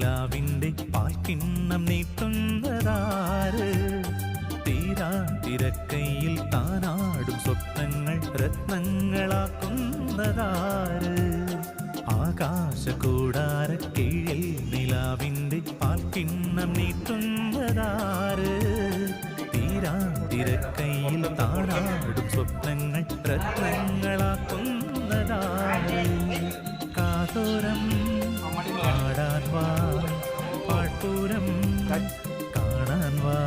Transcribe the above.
നിലാവിൻ്റെ പാൽക്കിണ്ണം നീട്ടുന്നതാര്? തീരാ തിരക്കയിൽ താനാടും സ്വപ്നങ്ങൾ രത്നങ്ങളാക്കുന്നതാര്? ആകാശകൂടാരക്കീഴിൽ നിലാവിൻ്റെ പാൽക്കിണ്ണം നീട്ടുന്നതാര്? തീരാ തിരക്കയിൽ താനാടും സ്വപ്നങ്ങൾ രത്നങ്ങളാക്കുന്നതാര്? കാതോരം പാടാൻ വാ, പാഴ്പൂരം കാണാൻ വാ.